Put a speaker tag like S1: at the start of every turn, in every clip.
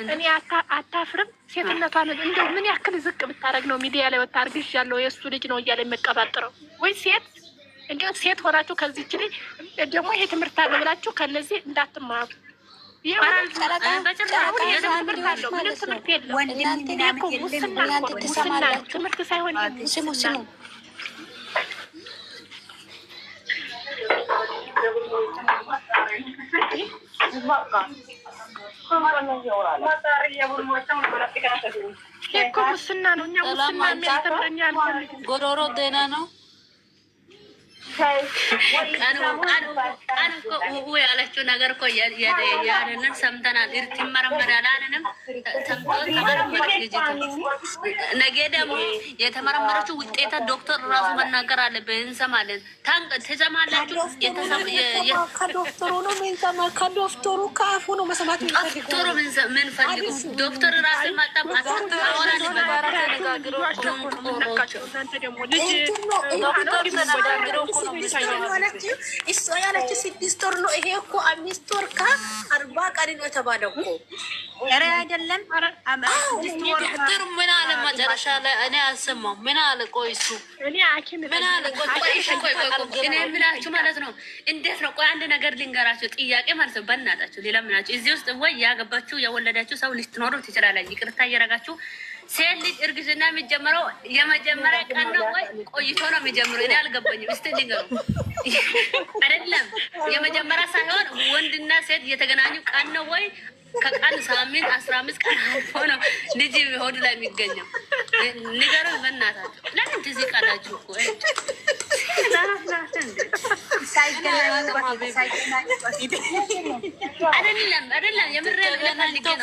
S1: እኔ አታፍርም? ሴትነቷን እንደው ምን ያክል ዝቅ ብታደርግ ነው ሚዲያ ላይ ወጣ አርግሽ ያለው የእሱ ልጅ ነው እያለ የሚቀባጥረው? ወይ ሴት እንዲሁ ሴት ሆናችሁ ከዚች ልጅ ደግሞ ይሄ ትምህርት አለው ብላችሁ ከነዚህ እንዳትማሩ። ትምህርት ሳይሆን ሙስና ነው። እኛ ሙስና የሚያስተምረኛ
S2: ጎሮሮ ጤና ነው። ቀን ያለችው ነገር እኮ ያንንን ሰምተናል። እርት ይመረመራል አለንም ተመረመረች ልጅቱ። ነገ ደግሞ የተመረመረችው ውጤታ ዶክተር ራሱ መናገር አለብን። እንሰማለን። ትሰማላችሁ?
S3: ከዶክተሩ ነው ምንሰማ። ከዶክተሩ ከአፉ ነው መስማት
S2: ዶክተሩ ምን ፈልጉ? ዶክተር ራሱ ማጣም
S3: እሷ ያለችው 6 ወር ነው። ይሄ እኮ 5 ወር ከ40 ቀን ነው የተባለው እኮ። ኧረ አይደለም።
S2: ዶክተር ምን አለ መጨረሻ ላይ? እኔ አልሰማሁም። ምን አለ? ቆይ እሱ ምን አለ? ቆይ እኔ የምላችሁ ማለት ነው። እንዴት ነው? ቆይ አንድ ነገር ልንገራችሁ፣ ጥያቄ ማለት ነው። በእናታችሁ ሌላ ምናችሁ እዚህ ውስጥ ወይ ያገባችሁ የወለዳችሁ ሰው ልትኖሩ ትችላላችሁ። ይቅርታ እየረጋችሁ ሴት ልጅ እርግዝና የሚጀምረው የመጀመሪያ ቀን ነው ወይ ቆይቶ ነው የሚጀምረው? እኔ አልገባኝም። እስቲ ንገሩ። አይደለም የመጀመሪያ ሳይሆን ወንድና ሴት የተገናኙ ቀን ነው ወይ ከቀን ሳምንት 15 ቀን አልፎ ነው ልጅ ሆዱ ላይ የሚገኘው? ንገሩ በእናታችሁ። ለምን ትዚህ ቃላችሁ እኮ አይደለም የምር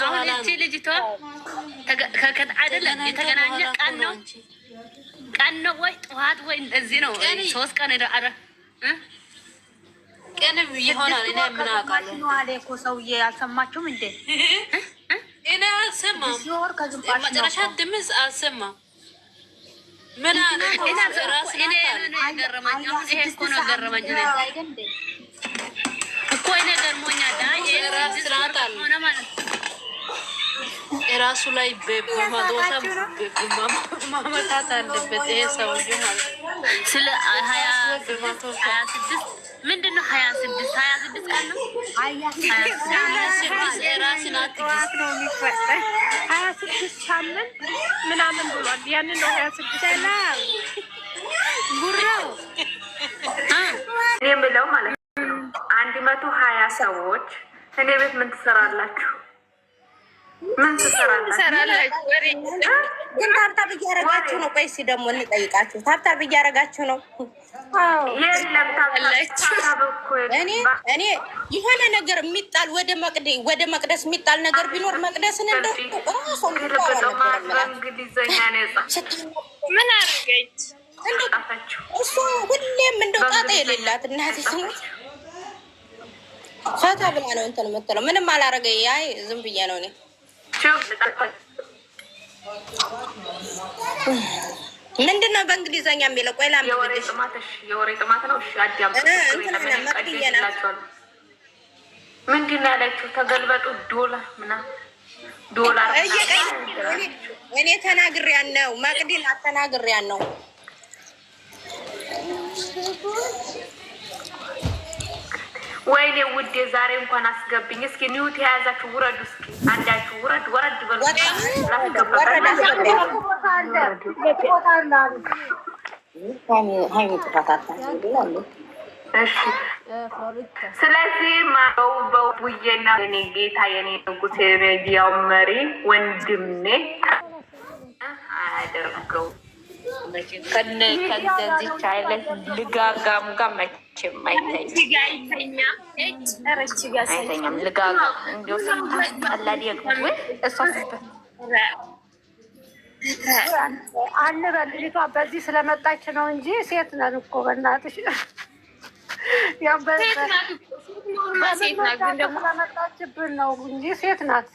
S2: አሁን እቺ ልጅቷ አይደለም የተገናኘ ቀን ነው ወይ ጠዋት ወይ እንደዚህ ነው? 3 ቀን
S3: ቀንም ይሆናል። እኔ ምን አውቃለሁ ነው አለ እኮ ሰውዬ። አልሰማችሁም እንዴ?
S2: እኔ አልሰማም። መጨረሻ ድምፅ አልሰማም። ምን አለ ራስ እኔ ገረመኝ። ይሄ እኮ ነው ገረመኝ እኮ እኔ ገርሞኛል። ራስ ስርዓት አለ ማለት የራሱ ላይ በማዶታ ማመታት አለበት ይሄ ሰውዬ ማለት ስለ 26 ምንድን ነው 26 ቀን ነው
S1: 26 ሳምንት ምናምን ብሏል። ያንን ነው 26
S3: ጉራው
S4: እኔ የምለው ማለት ነው 120 ሰዎች እኔ ቤት ምን ትሰራላችሁ? ምን ትሰራላችሁ?
S3: ግን ታብታብ እያደረጋችሁ ነው። ቆይ እስኪ ደግሞ እንጠይቃችሁ። ታብታብ እያደረጋችሁ ነው?
S4: የለም
S3: እኔ የሆነ ነገር የሚጣል ወደ መቅደስ የሚጣል ነገር ቢኖር መቅደስን እንደው
S1: ምን አደረገች?
S3: እሱ ሁሌም እንደው ጣጣ የሌላት እናቴ ትሙት ፈታ ብላ ነው እንትን የምትለው። ምንም አላረገ። አይ ዝም ብዬ ነው እኔ ምንድነው በእንግሊዘኛ የሚለው? ቆይ ላምብልሽ።
S4: የወሬ ጥማት ነው። እሺ አዲያም ምንድን ነው ያለችው? ተገልበጡ ዶላር
S3: እኔ ተናግሬያን ነው። መቅዲን አተናግሬያን ነው።
S4: ወይኔ ውዴ ዛሬ እንኳን አስገብኝ። እስኪ ኒውት የያዛችሁ ውረዱ። እስኪ አንዳችሁ ወረድ በሉ። ስለዚህ በውዬና የኔ ጌታ የኔ ንጉስ የሚዲያው መሪ ወንድሜ አያደርገው ከነዚች አይነት ልጋጋም ጋር መቼም አይተኛም። ልጋጋም እንዲሁ ቀላል
S1: አንበል። ልጅቷ በዚህ ስለመጣች ነው እንጂ ሴት ነን እኮ በእናትሽ። ስለመጣችብን ነው እንጂ ሴት ናት።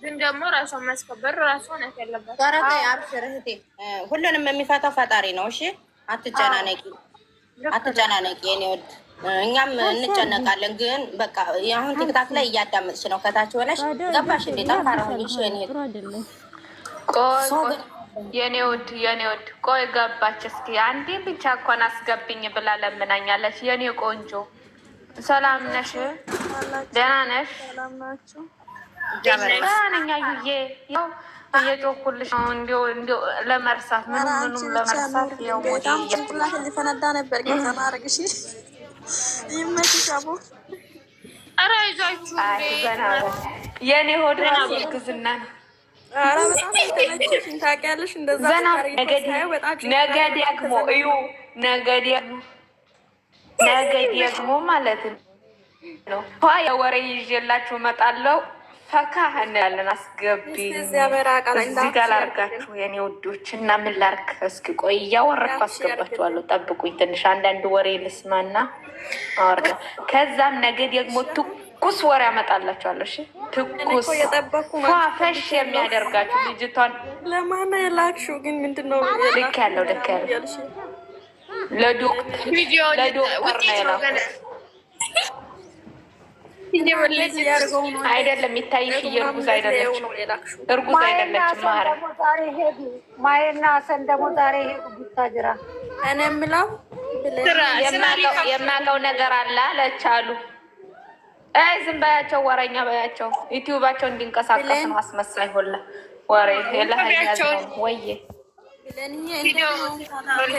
S1: ግን ደግሞ ራሷን ማስከበር ራሷ ናት ያለባት።
S3: አብሽር እህቴ፣ ሁሉንም የሚፈታው ፈጣሪ ነው። እሺ አትጨናነቂ። የኔ ወድ እኛም እንጨነቃለን። ግን በቃ አሁን ቲክታክ ላይ እያዳመጥሽ ነው። ከታች ሆነሽ ገባሽ እንዴ? ጠንካራ ሆኝ
S4: የኔ ውድ ቆይ ገባች። እስኪ አንዴ ብቻ እንኳን አስገብኝ ብላ ለምናኛለች። የኔ ቆንጆ ሰላም ነሽ? ደህና ነሽ? ነኛ ዩዬ ያው እየጮኩልሽ ነው። እንዲሁ ለመርሳት ምኑም ለመርሳት ያው
S5: ጭንቅላት ሊፈነዳ ነበር። ገዛማረግሽ ይመችሽ አቦ።
S4: ኧረ ይዟችሁ የኔ ሆድ ግዝና ነው።
S5: ኧረ በጣም ተመችሽኝ ታውቂያለሽ። እንደዛ
S4: ነገ ደግሞ እዩ ነገ ደግሞ ማለት ነው የወሬ ይዤላችሁ እመጣለሁ። ፈካ እንላለን። አስገቢ እዚህ ጋር ላድርጋችሁ የኔ ውዶች እና ምን ላድርግ እስኪ ቆይ እያወረድኩ አስገባችኋለሁ። ጠብቁኝ ትንሽ አንዳንድ ወሬ ልስማና አወርዳ ከዛም ነገ ደግሞ ትኩስ ወሬ አመጣላችኋለሁ። እሺ ትኩስ ፏፈሽ የሚያደርጋችሁ ልጅቷን
S5: ለማን የላክሽው ግን ምንድነው?
S4: ልክ ያለው ለዶክተር ነው አይደለም ይታይሽ። እርጉዝ አይደለችም።
S6: ማየና ሰን ደግሞ ዛሬ ሄዱ ቡታጅራ።
S5: እኔ የምለው
S4: የማውቀው ነገር አለ አለቻሉ። ዝም በያቸው፣ ወረኛ በያቸው። ዩቲዩባቸው እንዲንቀሳቀስ ነው። አስመሳይ ሆላ ወሬ የለሀያዝ ነው ወዬ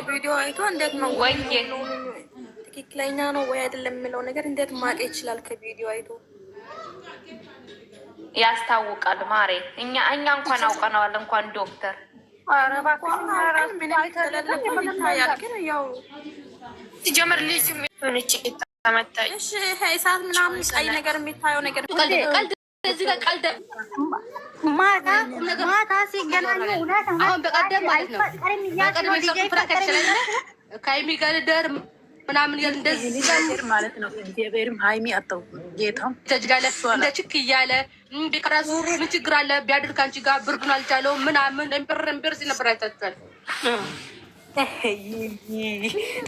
S5: ቪዲዮ አይቶ እንዴት ነው
S4: ወዬ
S5: ትክክለኛ ነው ወይ አይደለም የሚለው ነገር እንዴት ማወቅ ይችላል? ከቪዲዮ አይቶ
S4: ያስታውቃል። ማሬ እኛ እንኳን አውቀነዋል። እንኳን ዶክተር
S3: ሲጀመር ልጅ ሆነች ተመታኝ።
S5: እሺ እሳት ምናምን ቀይ ነገር የሚታየው ነገር
S6: ማታ ሲገናኙ
S2: አሁን በቀደም ማለት ነው ከሀይሚ ጋር ደር ምናምን እንደዚህ
S1: ማለት ነው። እግዚአብሔርም ሀይሚ አተው ጌታው
S2: ተጅጋለ እንደ ችክ እያለ ቢቀራሱ ምን ችግር አለ ቢያድር ካንቺ ጋር ብርዱን አልቻለው ምናምን እምብር ሲነበር አይታችኋል።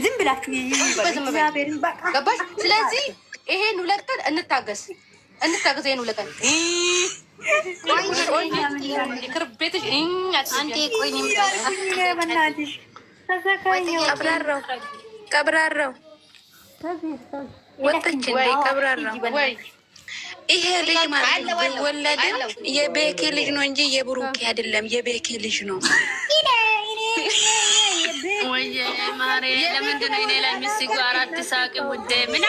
S6: ዝም ብላችሁ እግዚአብሔርን በቃ
S2: ገባሽ? ስለዚህ ይሄን ሁለት ቀን እንታገስ። ይሄን ሁለት ቀን ቤትሽ
S6: አንዴ ቆይ
S5: በናትሽ ቀብራራው ወጥቼ ቀብራራው ይሄ ልጅ ማለት ወለድም የቤኬ ልጅ ነው እንጂ የብሩኬ አይደለም። የቤኬ ልጅ ነው።
S2: ወይ ማሬ ለምንድን ነው እኔ ላይ የሚስቁ? አራት ሳቂ ውዴ ምን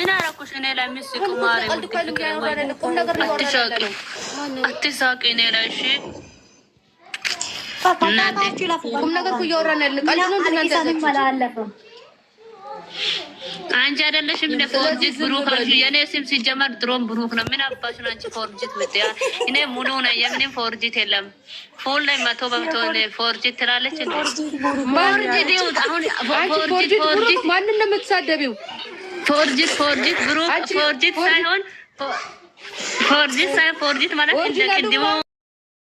S2: አደረኩሽ? እኔ ላይ የሚስቁ ማሬ አትሳቂ እኔ ላይ እሺ። ቁም ነገር እኮ እያወራን ያለ አንቺ አይደለሽም እንደ ፎርጅት ብሩክ አልሽ። የኔ ስም ሲጀመር ድሮም ብሩክ ነው። ምን አባሽ ነው አንቺ ፎርጅት ብትያ? እኔ ሙሉ ነው። የምንም ፎርጅት የለም። ፎል ላይ 100% ነው ፎርጅት ትላለች እንዴ? ፎርጅት ይሁን አሁን ፎርጅት ማንን ነው የምትሳደቢው? ፎርጅት ብሩክ ፎርጅት ሳይሆን ፎርጅት ማለት እንደ ቅድሞ